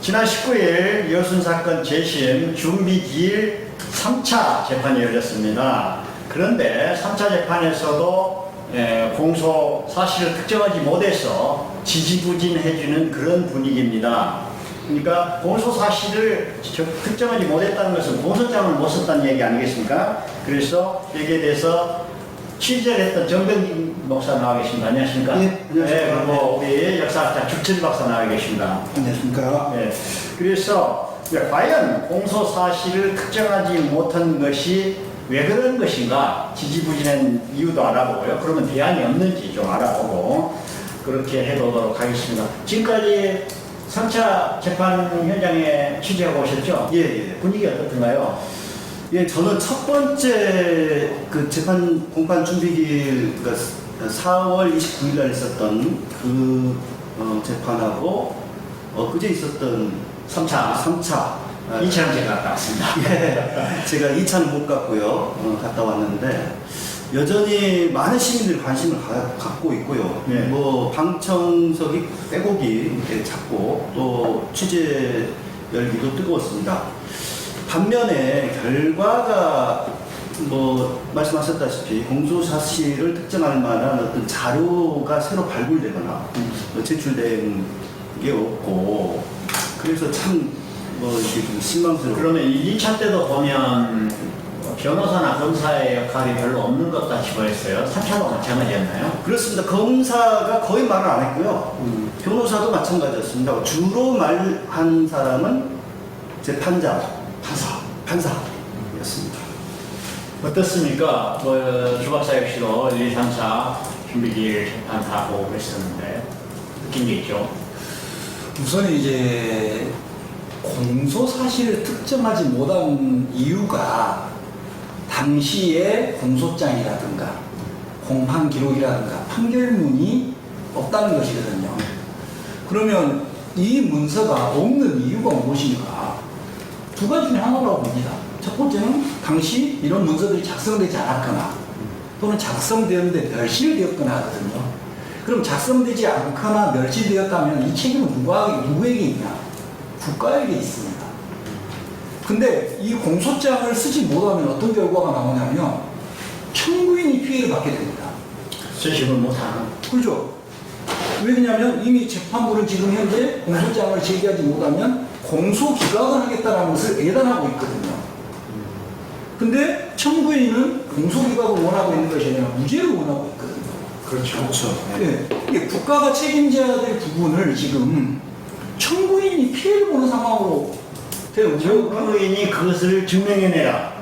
지난 19일 여순 사건 재심 준비기일 3차 재판이 열렸습니다. 그런데 3차 재판에서도 공소 사실을 특정하지 못해서 지지부진해주는 그런 분위기입니다. 그러니까 공소 사실을 특정하지 못했다는 것은 공소장을 못 썼다는 얘기 아니겠습니까? 그래서 여기에 대해서 취재를 했던 정병진 목사 나와 계십니다. 안녕하십니까? 네, 안녕하십니까. 그리고 우리 역사학자 주철 박사 나와 계십니다. 안녕하십니까? 네. 그래서 과연 공소 사실을 특정하지 못한 것이 왜 그런 것인가 지지부진한 이유도 알아보고요. 그러면 대안이 없는지 좀 알아보고 그렇게 해보도록 하겠습니다. 지금까지 3차 재판 현장에 취재하고 오셨죠? 예. 분위기 어떻던가요? 예, 저는 첫 번째 그 재판 공판 준비기일 그러니까 4월 29일 날 있었던 그 재판하고 그제 있었던 3차. 2차는 제가 갔다 왔습니다. 예, 제가 2차는 못 갔고요. 갔다 왔는데 여전히 많은 시민들이 관심을 갖고 있고요. 네. 뭐 방청석이 빼곡히 이렇게 잡고 또 취재 열기도 뜨거웠습니다. 반면에 결과가 뭐 말씀하셨다시피 공소사실을 특정할 만한 어떤 자료가 새로 발굴되거나 제출된 게 없고 그래서 참 뭐 이게 좀 실망스러워. 그러면 2차 때도 보면 변호사나 검사의 역할이 별로 없는 것 같이 보였어요. 3차도 마찬가지였나요? 그렇습니다. 검사가 거의 말을 안 했고요. 변호사도 마찬가지였습니다. 주로 말한 사람은 재판장, 판사였습니다. 어떻습니까? 주 박사 역시도 1, 2, 3차 준비기일 재판 다 보고 그랬었는데 느낀 게 있죠? 우선 이제 공소 사실을 특정하지 못한 이유가 당시의 공소장이라든가 공판 기록이라든가 판결문이 없다는 것이거든요. 그러면 이 문서가 없는 이유가 무엇인가? 두 가지 중에 하나라고 봅니다. 첫 번째는 당시 이런 문서들이 작성되지 않았거나 또는 작성되었는데 멸실되었거나 하거든요. 그럼 작성되지 않거나 멸실되었다면 이 책임은 누구에게 있냐? 국가에게 있습니다. 근데 이 공소장을 쓰지 못하면 어떤 결과가 나오냐면 청구인이 피해를 받게 됩니다. 수집을 못하는. 그렇죠? 왜냐하면 이미 재판부는 지금 현재 공소장을 제기하지 못하면 공소기각을 하겠다는 것을 예단하고 있거든요. 근데 청구인은 공소기각을 원하고 있는 것이 아니라 무죄를 원하고 있거든요. 그렇죠. 네. 이게 국가가 책임져야 될 부분을 지금 청구인이 피해를 보는 상황으로 되어 청구인이 그것을 증명해내라.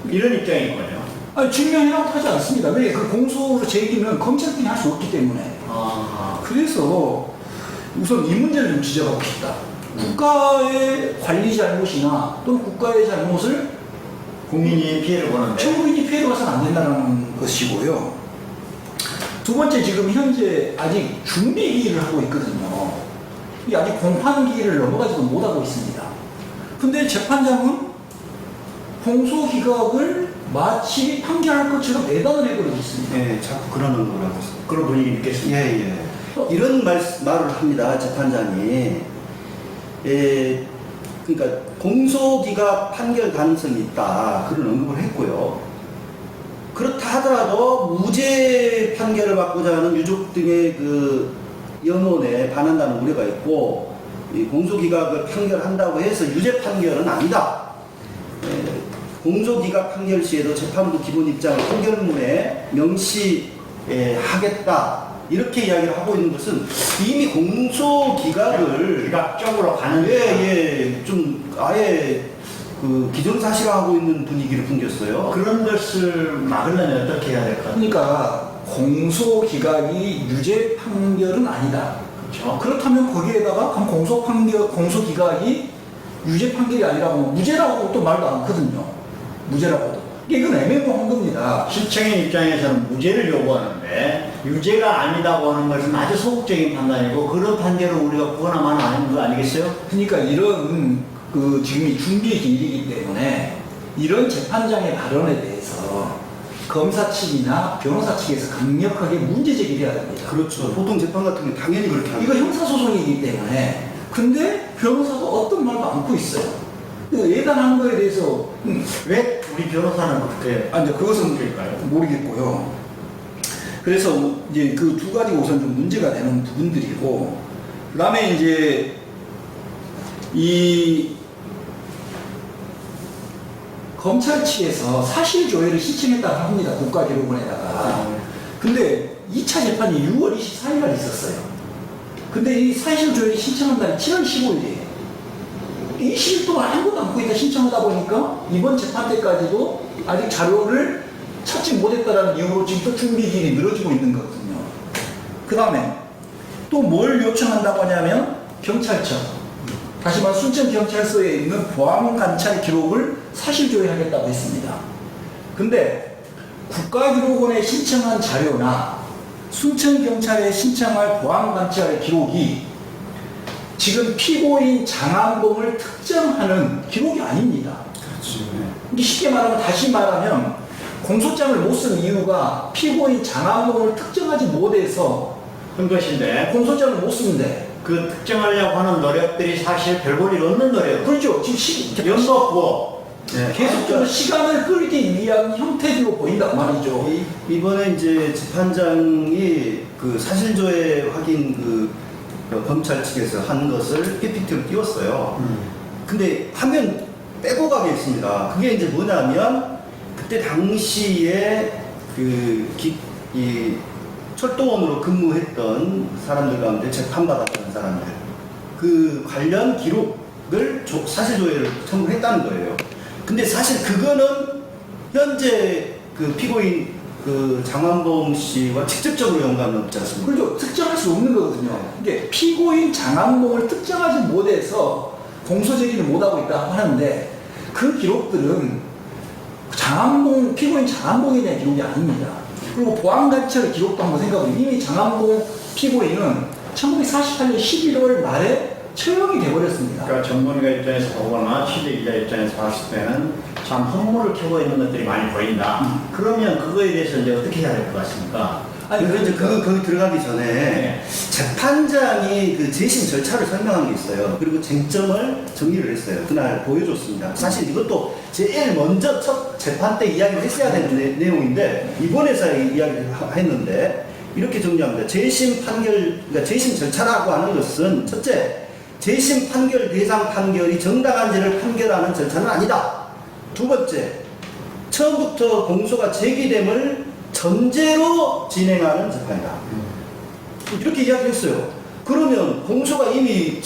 이런 입장이거든요. 아니, 증명이라고 하지 않습니다. 왜? 그 공소로 제기는 검찰들이 할 수 없기 때문에. 그래서 우선 이 문제를 좀 지적하고 싶다. 국가의 관리 잘못이나 또는 국가의 잘못을 국민이 피해를 보는데 청구인이 피해를 봐서는 안 된다는 것이고요. 두 번째, 지금 현재 아직 준비기일을 하고 있거든요. 아직 공판기일을 넘어가지도 못하고 있습니다. 근데 재판장은 공소기각을 마치 판결할 것처럼 예단을 해버리고 있습니다. 예, 자꾸 그러는 거라고. 그런 분위기 느꼈습니다. 예. 이런 말을 합니다. 재판장이. 그러니까 공소기각 판결 가능성이 있다. 그런 언급을 했고요. 그렇다 하더라도 무죄 판결을 받고자 하는 유족 등의 그 염원에 반한다는 우려가 있고 이 공소기각을 판결한다고 해서 유죄 판결은 아니다. 공소기각 판결 시에도 재판부 기본 입장을 판결문에 명시하겠다. 이렇게 이야기를 하고 있는 것은 이미 공소기각을 기각적으로 가는 좀 아예 그 기정사실화하고 있는 분위기를 풍겼어요. 그런 것을 막으려면 어떻게 해야 될까요? 그러니까 공소기각이 유죄 판결은 아니다. 그렇죠. 그렇다면 거기에다가 그럼 공소기각이 유죄 판결이 아니라고 무죄라고 또 말도 않거든요. 무죄라고도. 이건 애매모호한 겁니다. 시청인 입장에서는 무죄를 요구하는데 유죄가 아니다고 하는 것은 아주 소극적인 판단이고 그런 판결을 우리가 구원하면 아닌 거 아니겠어요? 그러니까 이런 지금 이 준비기일이기 때문에 이런 재판장의 발언에 대해서 검사 측이나 변호사 측에서 강력하게 문제 제기를 해야 됩니다. 그렇죠. 보통 재판 같은 게 당연히 그렇게 합니다. 이거 형사소송 소송이기 때문에. 근데 변호사가 어떤 말도 않고 있어요. 그러니까 예단한 거에 대해서 왜 우리 변호사는 그렇게 이제 그것은 될까요? 모르겠고요. 그래서 이제 그 두 가지가 우선 좀 문제가 되는 부분들이고, 그 다음에 이제 이 검찰 측에서 사실조회를 신청했다고 합니다. 국가기록원에다가. 근데 2차 재판이 6월 24일 날 있었어요. 근데 이 사실조회 신청한 날이 7월 15일이에요. 20일 동안 아무것도 안 보이다 신청하다 보니까 이번 재판 때까지도 아직 자료를 찾지 못했다라는 이유로 지금 또 준비 기일이 늘어지고 있는 거거든요. 그 다음에 또 뭘 요청한다고 하냐면 경찰청, 다시 말해 순천경찰서에 있는 보안관찰 기록을 사실조회하겠다고 했습니다. 근데 국가기록원에 신청한 자료나 순천경찰에 신청할 보안관찰 기록이 지금 피고인 장한봉을 특정하는 기록이 아닙니다. 이게 쉽게 말하면, 다시 말하면 공소장을 못 쓴 이유가 피고인 장한봉을 특정하지 못해서 한 것인데 공소장을 못 쓰는데. 그 특정하려고 하는 노력들이 사실 별볼일 없는 노력. 그렇죠. 지금 연속고 계속적으로 시간을 끌기 위한 형태로 보인단 말이죠. 이번에 이제 재판장이 그 사실조회 확인 그 검찰 측에서 한 것을 PPT로 띄웠어요. 근데 화면 빼고 가게 있습니다. 그게 이제 뭐냐면 그때 당시에 이 철도원으로 근무했던 사람들 가운데 재판받았던 사람들 그 관련 기록을 사실조회를 청구했다는 거예요. 근데 사실 그거는 현재 그 피고인 그 장한봉 씨와 직접적으로 연관은 없지 않습니까? 그렇죠. 특정할 수 없는 거거든요. 이게 피고인 장한봉을 특정하지 못해서 공소 제기를 못하고 있다고 하는데, 그 기록들은 피고인 장한봉에 대한 기록이 아닙니다. 그리고 보안관찰 기록도 한번 생각해보면 이미 장한봉 피고인은 1948년 11월 말에 처형이 돼버렸습니다. 그러니까 전문가 입장에서 보거나 취재 기자 입장에서 봤을 때는 참 흠모를 켜고 있는 것들이 많이 보인다. 그러면 그거에 대해서 이제 어떻게 해야 될 것 같습니까? 아니, 그런데 거기 들어가기 전에 네. 재판장이 그 재심 절차를 설명한 게 있어요. 그리고 쟁점을 정리를 했어요. 그날 보여줬습니다. 사실 이것도 제일 먼저 첫 재판 때 이야기를 했어야 되는 내용인데, 이번에서 이야기를 했는데, 이렇게 정리합니다. 재심 판결, 그러니까 재심 절차라고 하는 것은, 첫째, 재심 판결 대상 판결이 정당한지를 판결하는 절차는 아니다. 두 번째, 처음부터 공소가 제기됨을 전제로 진행하는 재판이다. 이렇게 이야기했어요. 그러면 공소가 이미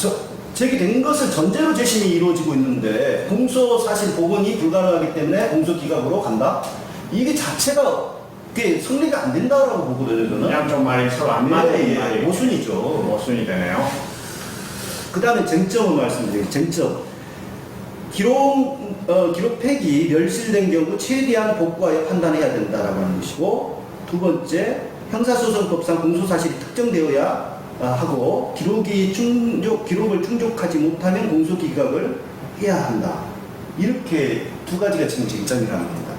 제기된 것을 전제로 재심이 이루어지고 있는데 공소 사실 복원이 불가능하기 때문에 공소 기각으로 간다? 이게 자체가 그게 성리가 안 된다라고 보거든요, 저는. 양쪽 말이 서로 안 맞는 말이 모순이죠. 모순이 되네요. 그 다음에 쟁점을 말씀드릴게요. 쟁점. 기록 폐기, 멸실된 경우 최대한 복구하여 판단해야 된다라고 하는 것이고, 두 번째, 형사소송법상 공소사실이 특정되어야 하고, 기록을 충족하지 못하면 공소기각을 해야 한다. 이렇게 두 가지가 지금 쟁점이라는 겁니다.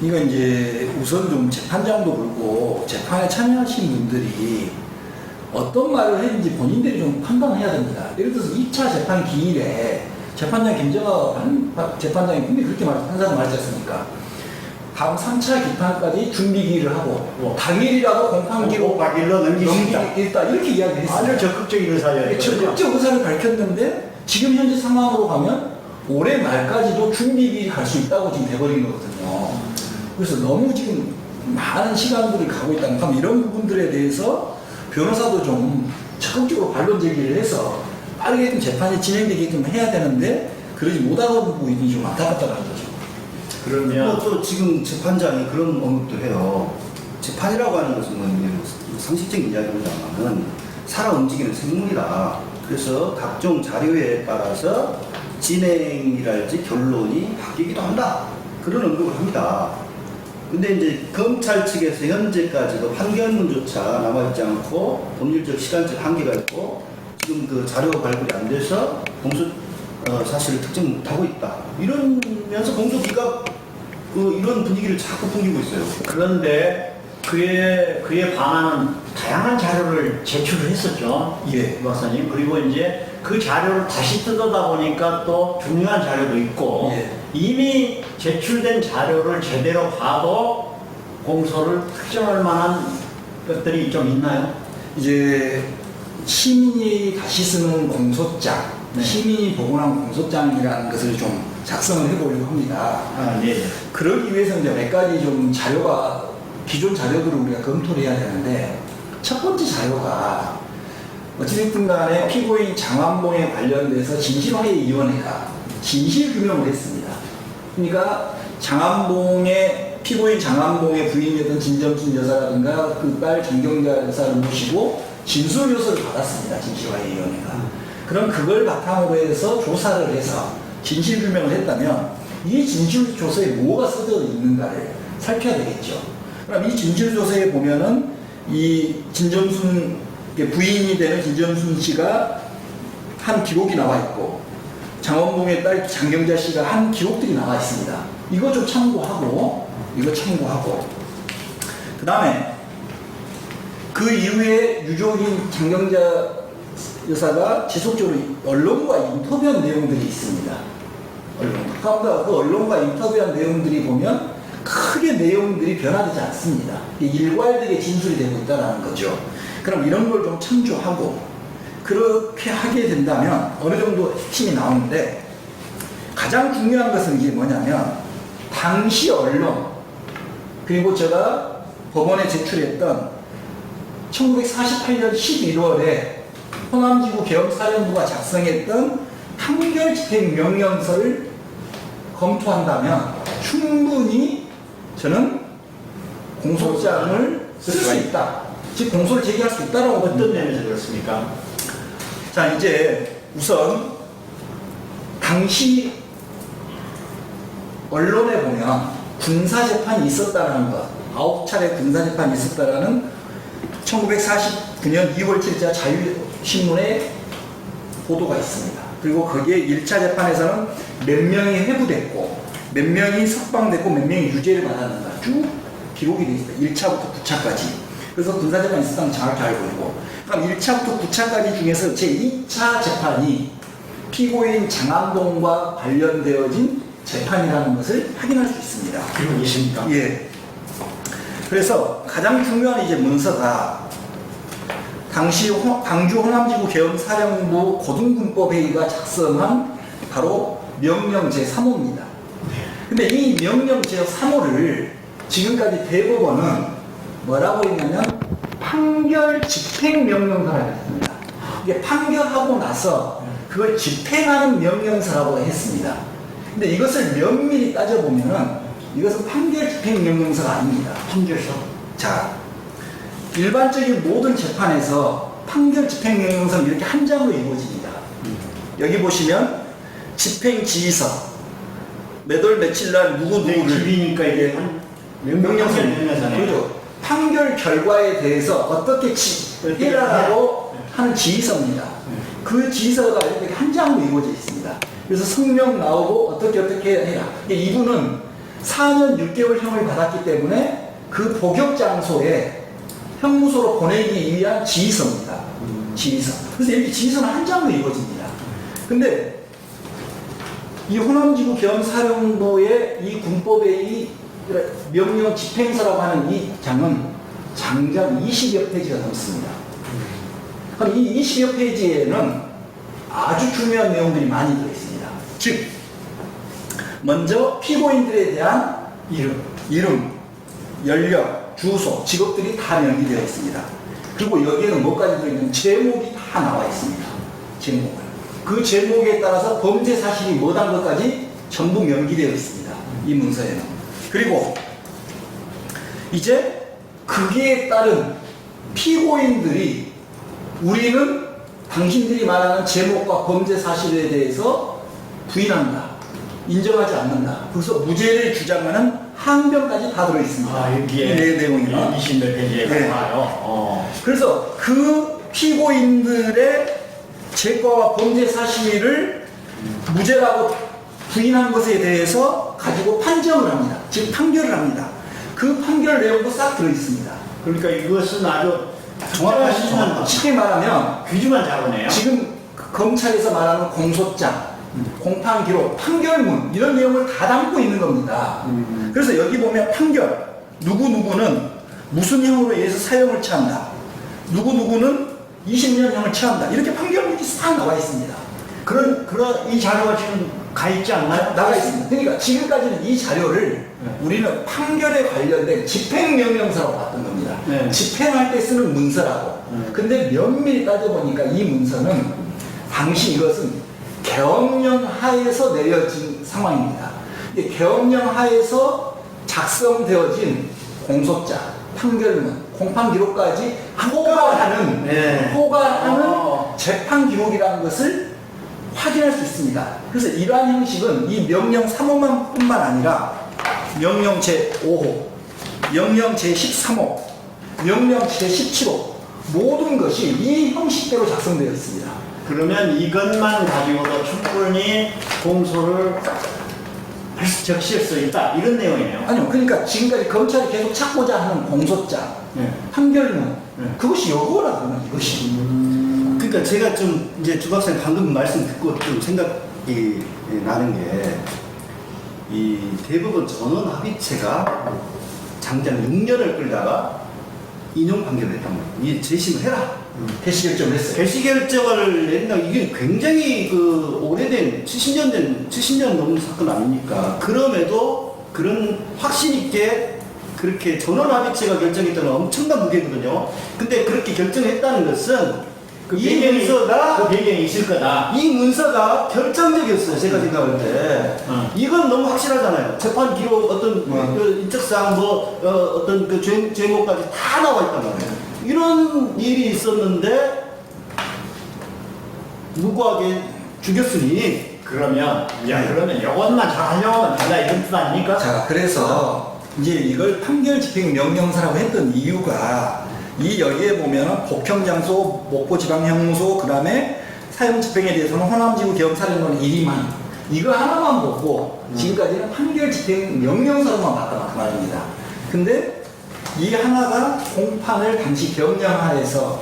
이거 이제 우선 좀 재판장도 그렇고 재판에 참여하신 분들이 어떤 말을 했는지 본인들이 좀 판단해야 됩니다. 예를 들어서 2차 재판 기일에 재판장 김정하 재판장이 분명히 그렇게 항상 말했지 않습니까? 다음 3차 기판까지 준비 기일을 하고 당일이라도 공판기로 박일로 넘기겠다. 넘기겠다 이렇게 이야기했어요. 아주 적극적인 의사였죠. 적극적 의사를 밝혔는데 지금 현재 상황으로 가면 올해 말까지도 준비 기일 갈 수 있다고 지금 돼버린 거거든요. 그래서 너무 지금 많은 시간들이 가고 있다는 점, 이런 부분들에 대해서 변호사도 좀 적극적으로 반론 제기를 해서 빠르게 좀 재판이 진행되게끔 해야 되는데 그러지 못하고 부분이 좀 안타깝다는 거죠. 그러면 또 지금 재판장이 그런 언급도 해요. 재판이라고 하는 것은 뭐 상식적인 이야기입니다만은 살아 움직이는 생물이다. 그래서 각종 자료에 따라서 진행이랄지 결론이 바뀌기도 한다. 그런 언급을 합니다. 근데 이제 검찰 측에서 현재까지도 판결문조차 남아있지 않고 법률적 시간적 한계가 있고 지금 그 자료가 발굴이 안 돼서 공소 사실을 특정 못하고 있다. 이러면서 공소 기각 이런 분위기를 자꾸 풍기고 있어요. 그런데 그에 반하는 다양한 자료를 제출을 했었죠. 예. 이 박사님. 그리고 이제 그 자료를 다시 뜯어다 보니까 또 중요한 자료도 있고 예. 이미 제출된 자료를 제대로 봐도 공소를 특정할 만한 것들이 좀 있나요? 이제 시민이 다시 쓰는 공소장, 네. 시민이 복원한 공소장이라는 것을 좀 작성을 해보려고 합니다. 아, 네. 그러기 위해서 이제 몇 가지 좀 자료가, 기존 자료들을 우리가 검토를 해야 되는데, 첫 번째 자료가 어찌됐든 간에 피고인 장완봉에 관련돼서 진실화해위원회가 진실규명을 했습니다. 그러니까 피고인 장완봉의 부인이었던 진점순 여사라든가 그 딸 장경자 여사를 모시고 진술요서를 받았습니다. 진실화해위원회가. 그럼 그걸 바탕으로 해서 조사를 해서 진실규명을 했다면 이 진실조서에 뭐가 써져 있는가를 살펴야 되겠죠. 그럼 이 진실조서에 보면은 이 진점순 부인이 되는 진점순 씨가 한 기록이 나와 있고 장원봉의 딸 장경자 씨가 한 기록들이 나와 있습니다. 이거 좀 참고하고 그 다음에 그 이후에 유족인 장경자 여사가 지속적으로 언론과 인터뷰한 내용들이 있습니다. 그 언론과 인터뷰한 내용들이 보면 크게 내용들이 변화되지 않습니다. 일괄되게 진술이 되고 있다는 거죠. 그럼 이런 걸 좀 참조하고 그렇게 하게 된다면 어느 정도 핵심이 나오는데, 가장 중요한 것은 이게 뭐냐면 당시 언론, 그리고 제가 법원에 제출했던 1948년 11월에 호남지구 계엄사령부가 작성했던 판결 집행 명령서를 검토한다면 충분히 저는 공소장을 쓸 수 있다, 즉 공소를 제기할 수 있다라고 어떤 봅니다. 점에서 그렇습니까? 자, 이제 우선 당시 언론에 보면 군사재판이 있었다는 것, 9차례 군사재판이 있었다는 1949년 2월 7일자 자유신문에 보도가 있습니다. 그리고 거기에 1차 재판에서는 몇 명이 회부됐고 몇 명이 석방됐고 몇 명이 유죄를 받았는가 쭉 기록이 되어 있습니다. 1차부터 9차까지. 그래서 군사재판이 있었다는 정확히 알고 있고, 그럼 1차부터 9차까지 중에서 제2차 재판이 피고인 장암동과 관련되어진 재판이라는 것을 확인할 수 있습니다. 기록이 있습니까? 예. 그래서 가장 중요한 이제 문서가 당시 광주 호남지구 계엄사령부 고등군법회의가 작성한 바로 명령 제3호입니다. 근데 이 명령 제3호를 지금까지 대법원은 뭐라고 했냐면 판결 집행 명령서라고 했습니다. 이게 판결하고 나서 그걸 집행하는 명령서라고 했습니다. 근데 이것을 면밀히 따져보면은 이것은 판결 집행 명령서가 아닙니다. 판결서. 자, 일반적인 모든 재판에서 판결 집행 명령서는 이렇게 한 장으로 이루어집니다. 여기 보시면 집행 지휘서, 몇 월 며칠 날 누구 누구를 집이니까 이게 명령서네. 그렇죠. 판결 결과에 대해서 어떻게 해라라고 하는 지휘서입니다. 그 지휘서가 이렇게 한 장으로 이루어져 있습니다. 그래서 성명 나오고 어떻게 해라. 이분은 4년 6개월형을 받았기 때문에 그 복역 장소에 형무소로 보내기 위한 지휘서입니다. 지휘서. 그래서 이렇게 지휘서는 한 장으로 이루어집니다. 근데 이 호남지구 계엄사령부의 이 군법의 이 명령 집행서라고 하는 이 장은 장장 20여 페이지가 넘습니다. 그럼 이 20여 페이지에는 아주 중요한 내용들이 많이 들어있습니다. 즉, 먼저 피고인들에 대한 이름, 연령, 주소, 직업들이 다 명기되어 있습니다. 그리고 여기에는 뭐까지 들어있는 제목이 다 나와 있습니다. 제목을. 그 제목에 따라서 범죄 사실이 뭐란 것까지 전부 명기되어 있습니다. 이 문서에는. 그리고 이제 거기에 따른 피고인들이 우리는 당신들이 말하는 제목과 범죄 사실에 대해서 부인한다, 인정하지 않는다, 그래서 무죄를 주장하는 항변까지 다 들어있습니다. 아, 여기에 이 내용이요. 20몇 페이지에 네. 나와요. 그래서 그 피고인들의 죄과와 범죄 사실을 무죄라고 부인한 것에 대해서 가지고 판정을 합니다. 즉 판결을 합니다. 그 판결 내용도 싹 들어있습니다. 그러니까 이것은 아주 정확하시죠. 정확하시는 쉽게 말하면 귀중한 자료네요. 지금 검찰에서 말하는 공소장, 공판 기록, 판결문 이런 내용을 다 담고 있는 겁니다. 그래서 여기 보면 판결, 누구누구는 무슨 형으로 의해서 사형을 취한다. 누구누구는 20년형을 취한다. 이렇게 판결문이 싹 나와 있습니다. 그런 이 자료가 지금 가 있지 않나요? 나와 있습니다. 그러니까 지금까지는 이 자료를 우리는 판결에 관련된 집행명령서라고 봤던 겁니다. 네. 집행할 때 쓰는 문서라고. 근데 면밀히 따져보니까 이 문서는 당시 이것은 계엄령 하에서 내려진 상황입니다. 이 계엄령 하에서 작성되어진 공소장, 판결문, 공판 기록까지 포괄하는 네. 재판 기록이라는 것을 확인할 수 있습니다. 그래서 이러한 형식은 이 명령 3호만 뿐만 아니라 명령 제5호, 명령 제13호, 명령 제17호 모든 것이 이 형식대로 작성되어 있습니다. 그러면 이것만 가지고도 충분히 공소를 적시할 수 있다 이런 내용이에요. 아니요, 그러니까 지금까지 검찰이 계속 찾고자 하는 공소장, 네. 판결문, 네. 그것이 요거라고요, 이것이. 그러니까 제가 좀 이제 주박사님 방금 말씀 듣고 좀 생각이 나는 게 이 대법원 전원 합의체가 장장 6년을 끌다가 인용 판결을 했단 말이에요. 이 재심을 해라. 개시 결정을 했어요. 개시 결정을 낸다. 이게 굉장히 그 오래된 70년 넘는 사건 아닙니까? 그럼에도 그런 확신 있게 그렇게 전원 합의체가 결정했다는 엄청난 무게거든요. 근데 그렇게 결정했다는 것은 이 문서가 그 배경이 있을 거다. 이 문서가 결정적이었어요. 제가 생각할 때. 이건 너무 확실하잖아요. 재판 기록 어떤 그 인적사항 어떤 그 죄목까지 다 나와 있단 말이에요. 이런 일이 있었는데 무고하게 죽였으니 그러면 이것만 잘 하려고 하면 된다 이런 뜻 아닙니까? 자, 그래서 이제 이걸 판결 집행 명령사라고 했던 이유가 이 여기에 보면 복형장소, 목포지방형무소, 그 다음에 사형 집행에 대해서는 호남지구 계엄사령관 1위만 이거 하나만 보고 지금까지는 판결 집행 명령사로만 봤단 말입니다. 근데 이 하나가 공판을 당시 계엄령 하에서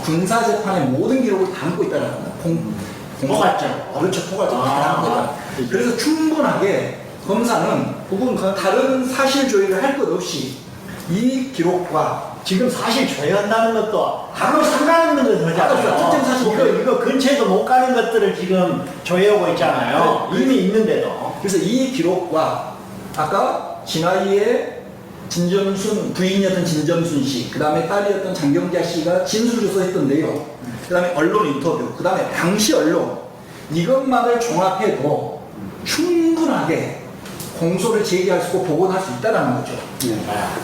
군사재판의 모든 기록을 담고 있다는 겁니다. 포괄적. 그렇죠. 포괄적. 다 담고 있다. 그래서 충분하게 검사는 그건 다른 사실 조회를 할 것 없이 이 기록과 지금 사실 조회한다는 것도 하루 상가는 것을 하잖아요. 특정 사실 이거 근처에도 못 가는 것들을 지금 조회하고 있잖아요. 네. 이미 있는데도. 그래서 이 기록과 아까 진아이의 진점순 부인이었던 진점순 씨, 그 다음에 딸이었던 장경자 씨가 진술조서했던 내용, 그 다음에 언론 인터뷰, 그 다음에 당시 언론 이것만을 종합해도 충분하게 공소를 제기할 수 있고 복원할 수 있다는 거죠.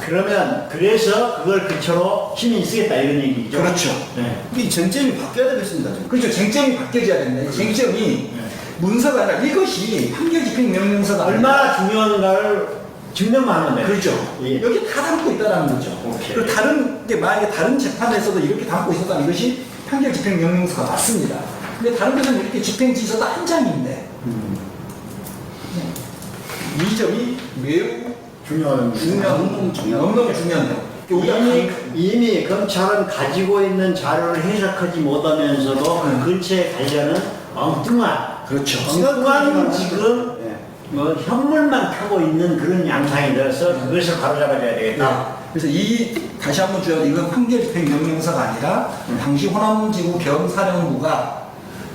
그러면 그래서 그걸 근처로 시민이 쓰겠다 이런 얘기죠. 그렇죠. 네. 이 쟁점이 바뀌어야 되겠습니다. 지금. 그렇죠. 쟁점이 바뀌어져야 됩니다. 이 쟁점이 문서가 아니라 이것이 판결 집행 명령서가 얼마나 중요한가를 증명만 하면 돼요. 그렇죠. 예. 여기 다 담고 있다는 거죠. 오케이. 그리고 다른 게 만약에 다른 재판에서도 이렇게 담고 있었다면 이것이 판결 집행 명령서가 맞습니다. 근데 다른 데서는 이렇게 집행 지서가 한 장인데 이 점이 매우 중요한 너무너무 중요해요. 이미 검찰은 가지고 있는 자료를 해석하지 못하면서도 그 근처에 가려는 엉뚱한 그렇죠. 엉뚱한 지금 예. 뭐 현물만 타고 있는 그런 양상이 되어서 그것을 바로잡아줘야 되겠다. 그래서 다시 한번 주요 이건 판결 집행 명령서가 아니라 당시 호남지구 계엄사령부가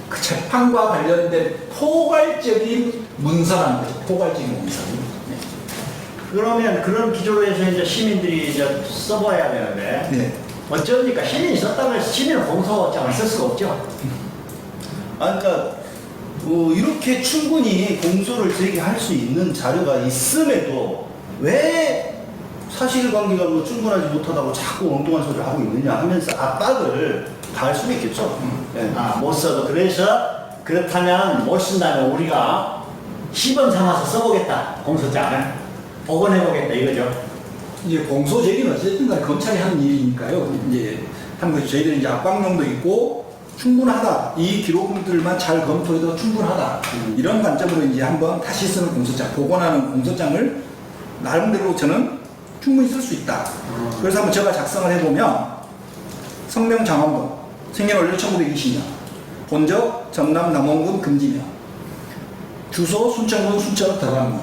그 재판과 관련된 포괄적인 문서라는 거죠. 포괄적인 문서. 그러면 그런 기조로 해서 이제 시민들이 이제 써봐야 되는데 네. 어쩌니까 시민이 썼다고 해서 시민은 공소장을 쓸 수가 없죠. 그러니까 이렇게 충분히 공소를 제기할 수 있는 자료가 있음에도 왜 사실관계가 충분하지 못하다고 자꾸 엉뚱한 소리를 하고 있느냐 하면서 압박을 가할 수도 있겠죠. 예. 못 써도 그래서 그렇다면 못 쓴다면 우리가 시범 삼아서 써보겠다 공소장을 복원해보겠다 이거죠. 이제 공소 제기는 어쨌든 간에 검찰이 하는 일이니까요. 이제 한 것이 저희들은 이제 압박용도 있고 충분하다. 이 기록들만 잘 검토해도 충분하다. 이런 관점으로 이제 한번 다시 쓰는 공소장, 복원하는 공소장을 나름대로 저는 충분히 쓸 수 있다. 그래서 한번 제가 작성을 해보면 성명 장안봉 생년월일 1920년 본적 전남 남원군 금지면 주소 순천군 순천德강리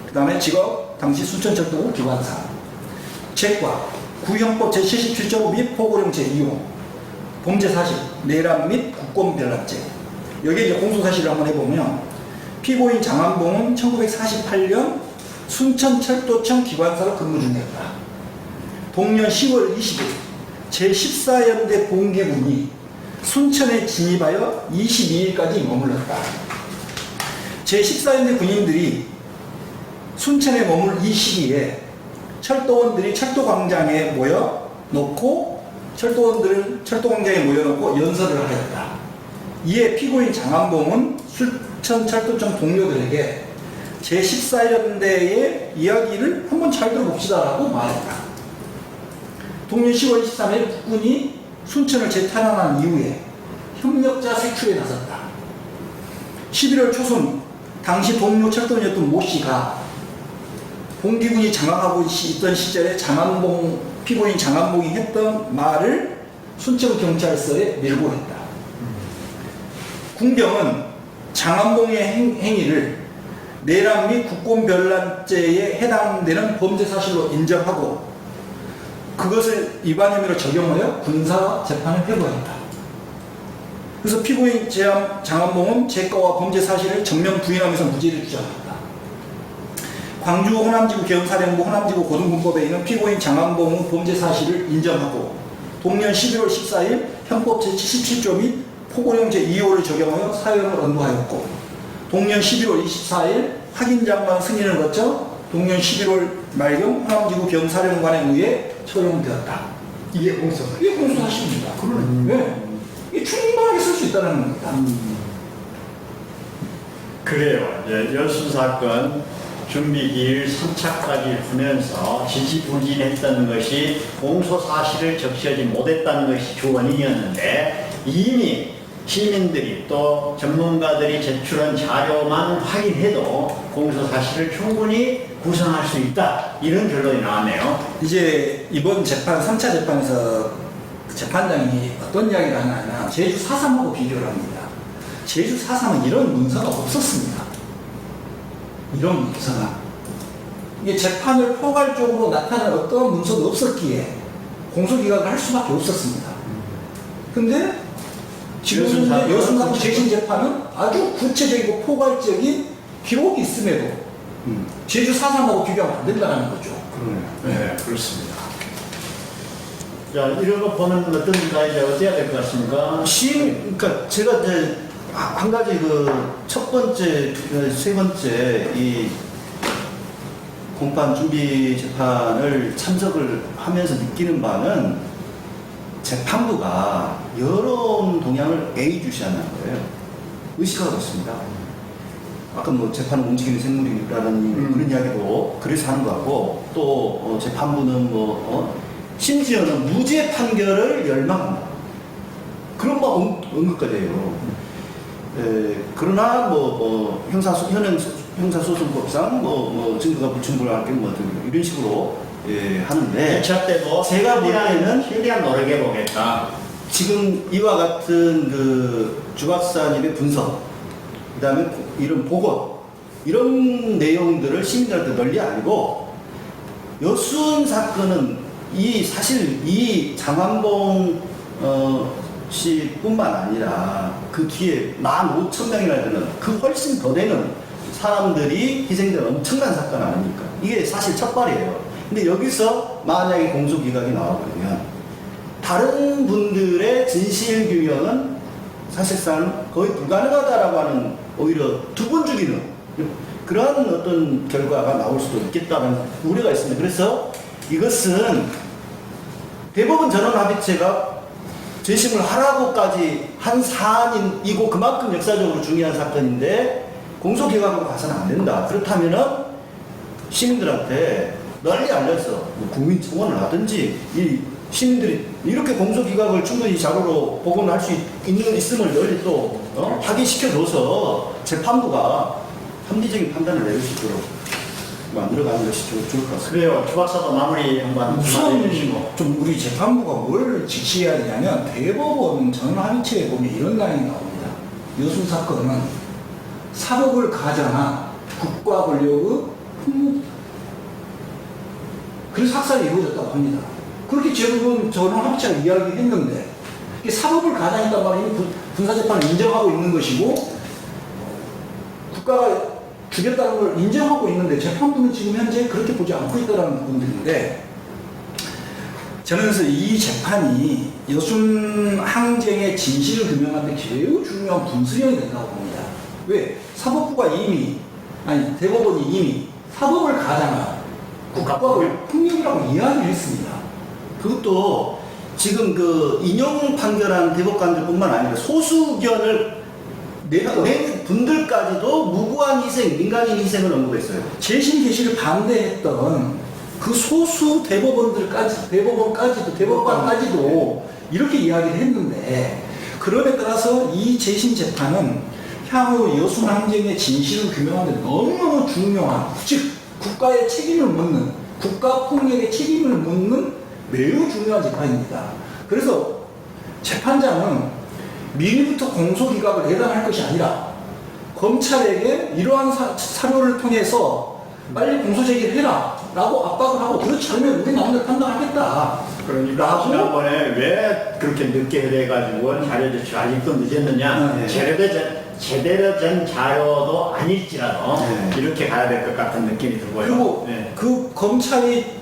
그 다음에 직업 당시 순천철도국 기관사 책과 구형법 제77조 및 포고령 제2호 범죄 사실 내란 및 국권변란죄 여기에 이제 공소사실을 한번 해보면 피고인 장안봉은 1948년 순천철도청 기관사로 근무 중이었다. 동년 10월 20일 제14연대 봉계군이 순천에 진입하여 22일까지 머물렀다. 제14연대 군인들이 순천에 머물 이 시기에 철도원들이 철도광장에 모여놓고 철도원들은 철도광장에 모여놓고 연설을 하였다. 이에 피고인 장안봉은 순천철도청 동료들에게 제14연대의 이야기를 한번 잘 들어봅시다라고 말했다. 동년 10월 23일 국군이 순천을 재탄환한 이후에 협력자 색출에 나섰다. 11월 초순 당시 동료 철도원이었던 모 씨가 봉기군이 장악하고 있던 시절에 피고인 장안봉이 했던 말을 순천경찰서에 밀고했다. 군경은 장안봉의 행위를 내란 및 국권변란죄에 해당되는 범죄 사실로 인정하고 그것을 위반 혐의로 적용하여 군사 재판을 회부했다. 그래서 피고인 장안봉은 제거와 범죄 사실을 정면 부인하면서 무죄를 주장했다. 광주 호남지구 계엄사령부 호남지구 고등군법에 있는 피고인 장안봉의 범죄 사실을 인정하고 동년 11월 14일 형법 제77조 및 포고령 제2호를 적용하여 사형을 언도하였고 동년 11월 24일 확인장관 승인을 거쳐 동년 11월 말경 호남지구 경사령관에 의해 처형되었다. 이게 공소. 이게 공소사실입니다. 네. 이게 충분하게 쓸 수 있다는 겁니다. 그래요. 예, 열순 사건 준비기일 3차까지 보면서 지지부진했던 것이 공소 사실을 적시하지 못했다는 것이 주 원인이었는데 이미 시민들이 또 전문가들이 제출한 자료만 확인해도 공소 사실을 충분히 구성할 수 있다. 이런 결론이 나왔네요. 이제 이번 재판 3차 재판에서 그 재판장이 어떤 이야기를 하냐면 제주 4.3하고 비교를 합니다. 제주 4.3은 이런 문서가 없었습니다. 이런 문서가 이게 재판을 포괄적으로 나타낸 어떤 문서도 없었기에 공소기각을 할 수밖에 없었습니다. 근데 지금 여순사건 재심 재판은 아주 구체적이고 포괄적인 기록이 있음에도 제주 4.3하고 비교하면 안 된다는 거죠. 네, 그렇습니다. 자, 이런 거 보면 어떤가 이제 어때야 될 것 같습니까? 그러니까 제가 이제 한 가지 그 첫 번째, 세 번째 이 공판 준비 재판을 참석을 하면서 느끼는 바는 재판부가 여론 동향을 애의주시하는 거예요. 의식하고 있습니다. 아까 뭐 재판은 움직이는 생물이라는 그런 이야기도 그래서 하는 것 같고 또 재판부는 심지어는 무죄 판결을 열망합니다. 그런 바 언급까지 해요. 그러나 형사소송법상 증거가 불충분하게 이런 식으로 하는데 2차 때도 제가 볼 때는 최대한 노력해 보겠다. 지금 이와 같은 그 주 박사님의 분석, 그 다음에 이런 보고, 이런 내용들을 시민들한테 널리 알고, 여순 사건은 사실 이 장안봉 씨뿐만 아니라 그 뒤에 15,000명이나 되는 그 훨씬 더 되는 사람들이 희생된 엄청난 사건 아닙니까? 이게 사실 첫발이에요. 근데 여기서 만약에 공소기각이 나와버리면 다른 분들의 진실 규명은 사실상 거의 불가능하다라고 하는 오히려 두 번 죽이는 그러한 어떤 결과가 나올 수도 있겠다는 우려가 있습니다. 그래서 이것은 대법원 전원합의체가 재심을 하라고까지 한 사안이고 그만큼 역사적으로 중요한 사건인데 공소기각으로 가서는 안 된다. 그렇다면은 시민들한테 널리 알려서 국민청원을 하든지 이 시민들이 이렇게 공소기각을 충분히 자료로 복원할 수 있음을 널리 또 확인시켜줘서 재판부가 합리적인 판단을 내릴 수 있도록 만들어가는 것이 좋을 것 같습니다. 그래요. 주 박사도 마무리 한번 우선 해주시고. 좀 우리 재판부가 뭘 지시해야 되냐면 대법원 전합의체에 보면 이런 라인이 나옵니다. 여순 사건은 사법을 가장한 국가 권력의 폭력이다. 그래서 학살이 이루어졌다고 합니다. 그렇게 제국은 전합의체가 이야기했는데 이게 사법을 가장했단 말이면 군사재판을 인정하고 있는 것이고 국가가 죽였다는 걸 인정하고 있는데 재판부는 지금 현재 그렇게 보지 않고 있다는 부분들인데 저는 그래서 이 재판이 여순 항쟁의 진실을 규명하는 데 매우 중요한 분수령이 된다고 봅니다. 왜? 사법부가 대법원이 이미 사법을 가장한 국가의 폭력이라고 이야기를 했습니다. 그것도 지금 그 인용 판결한 대법관들뿐만 아니라 소수견을 낸 분들까지도 무고한 희생, 민간인 희생을 언급했어요. 재심 개시를 반대했던 그 소수 대법관까지도 이렇게 이야기를 했는데 그럼에 따라서 이 재심 재판은 향후 여순 항쟁의 진실을 규명하는 데 너무너무 중요한 즉 국가의 책임을 묻는 국가 폭력의 책임을 묻는 매우 중요한 재판입니다. 그래서 재판장은 미리부터 공소기각을 예단할 것이 아니라 검찰에게 이러한 사료를 통해서 빨리 공소제기를 해라 라고 압박을 하고 그렇지 않으면 우리 나름대로 판단하겠다. 그러니까 지난번에 왜 그렇게 늦게 해가지고 자료 제출 아직도 늦었느냐. 네. 제대로 된 자료도 아닐지라도 네. 이렇게 가야 될 것 같은 느낌이 들고요. 그리고 네. 그 검찰이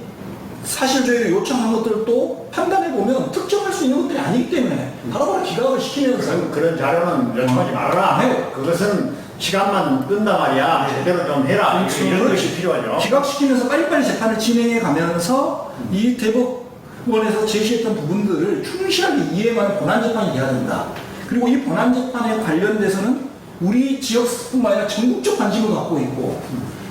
사실조회를 요청한 것들도 판단해보면 특정할 수 있는 것들이 아니기 때문에 바로바로 기각을 시키면서 그런 자료는 요청하지 말아라. 네. 그것은 시간만 끈다 말이야. 제대로 좀 해라. 그렇죠. 이런 것이 필요하죠. 기각시키면서 빨리빨리 재판을 진행해 가면서 이 대법원에서 제시했던 부분들을 충실하게 이해하는 본안재판이 돼야 된다. 그리고 이 본안재판에 관련돼서는 우리 지역뿐만 아니라 전국적 관심을 갖고 있고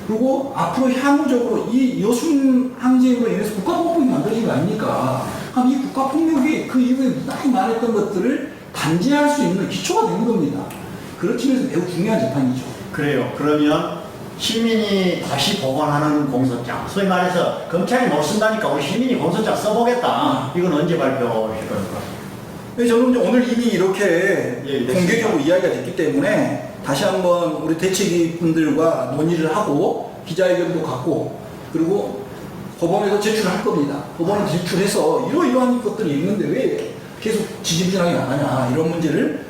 그리고 앞으로 향후적으로 이 여순 항쟁으로 인해서 국가폭력이 만들어진 거 아닙니까? 그럼 이 국가폭력이 그 이후에 무단히 말했던 것들을 단죄할 수 있는 기초가 되는 겁니다. 그렇기 위해서 매우 중요한 재판이죠. 그래요. 그러면 시민이 다시 복원하는 공소장. 소위 말해서 검찰이 못 쓴다니까 우리 시민이 공소장 써보겠다. 이건 언제 발표하실 겁니까? 네, 저는 이제 오늘 이미 이렇게 예, 공개적으로 이야기가 됐기 때문에 다시 한번 우리 대책위 분들과 논의를 하고 기자회견도 갖고 그리고 법원에서 제출할 겁니다. 법원에 제출해서 이러이러한 것들이 있는데 왜 계속 지지부진하게 나가냐 이런 문제를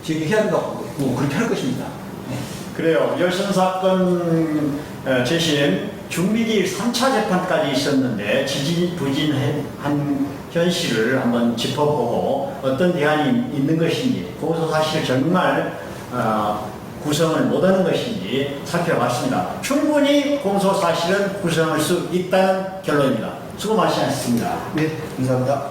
제기해야 한다고 그렇게 할 것입니다. 네. 그래요. 여순 사건 재심 준비기일 3차 재판까지 있었는데 지지부진한 현실을 한번 짚어보고 어떤 대안이 있는 것인지 공소사실을 정말 구성을 못하는 것인지 살펴봤습니다. 충분히 공소사실은 구성할 수 있다는 결론입니다. 수고 많으셨습니다. 네, 감사합니다.